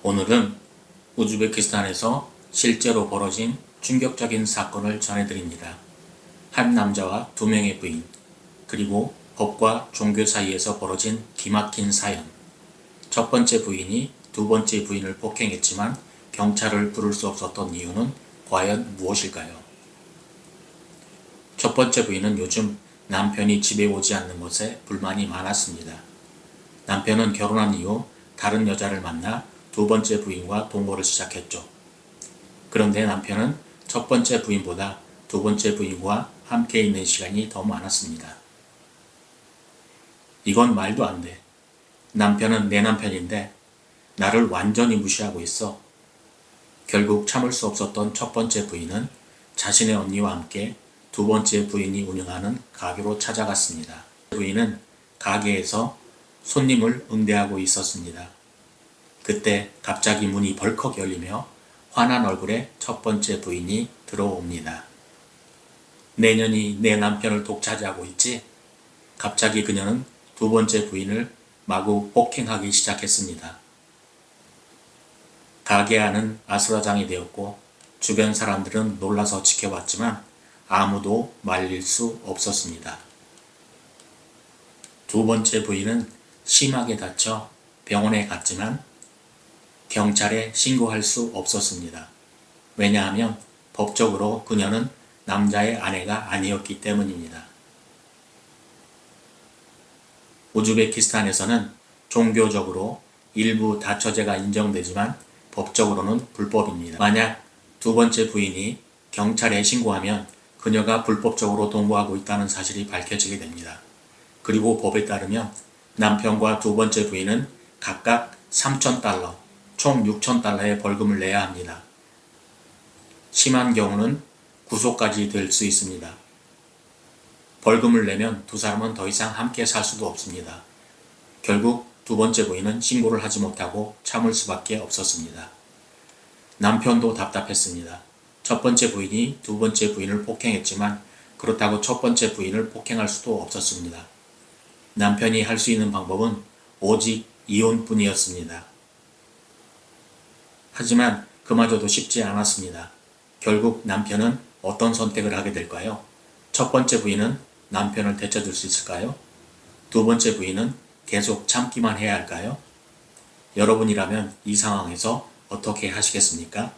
오늘은 우즈베키스탄에서 실제로 벌어진 충격적인 사건을 전해드립니다. 한 남자와 두 명의 부인, 그리고 법과 종교 사이에서 벌어진 기막힌 사연. 첫 번째 부인이 두 번째 부인을 폭행했지만 경찰을 부를 수 없었던 이유는 과연 무엇일까요? 첫 번째 부인은 요즘 남편이 집에 오지 않는 것에 불만이 많았습니다. 남편은 결혼한 이후 다른 여자를 만나 두 번째 부인과 동거를 시작했죠. 그런데 남편은 첫 번째 부인보다 두 번째 부인과 함께 있는 시간이 더 많았습니다. 이건 말도 안 돼. 남편은 내 남편인데 나를 완전히 무시하고 있어. 결국 참을 수 없었던 첫 번째 부인은 자신의 언니와 함께 두 번째 부인이 운영하는 가게로 찾아갔습니다. 부인은 가게에서 손님을 응대하고 있었습니다. 그때 갑자기 문이 벌컥 열리며 환한 얼굴의 첫 번째 부인이 들어옵니다. 내년이 내 남편을 독차지하고 있지? 갑자기 그녀는 두 번째 부인을 마구 폭행하기 시작했습니다. 가게 안은 아수라장이 되었고 주변 사람들은 놀라서 지켜봤지만 아무도 말릴 수 없었습니다. 두 번째 부인은 심하게 다쳐 병원에 갔지만 경찰에 신고할 수 없었습니다. 왜냐하면 법적으로 그녀는 남자의 아내가 아니었기 때문입니다. 우즈베키스탄에서는 종교적으로 일부 다처제가 인정되지만 법적으로는 불법입니다. 만약 두 번째 부인이 경찰에 신고하면 그녀가 불법적으로 동거하고 있다는 사실이 밝혀지게 됩니다. 그리고 법에 따르면 남편과 두 번째 부인은 각각 3,000달러, 총 6,000달러의 벌금을 내야 합니다. 심한 경우는 구속까지 될 수 있습니다. 벌금을 내면 두 사람은 더 이상 함께 살 수도 없습니다. 결국 두 번째 부인은 신고를 하지 못하고 참을 수밖에 없었습니다. 남편도 답답했습니다. 첫 번째 부인이 두 번째 부인을 폭행했지만 그렇다고 첫 번째 부인을 폭행할 수도 없었습니다. 남편이 할 수 있는 방법은 오직 이혼뿐이었습니다. 하지만 그마저도 쉽지 않았습니다. 결국 남편은 어떤 선택을 하게 될까요? 첫 번째 부인은 남편을 되찾을 수 있을까요? 두 번째 부인은 계속 참기만 해야 할까요? 여러분이라면 이 상황에서 어떻게 하시겠습니까?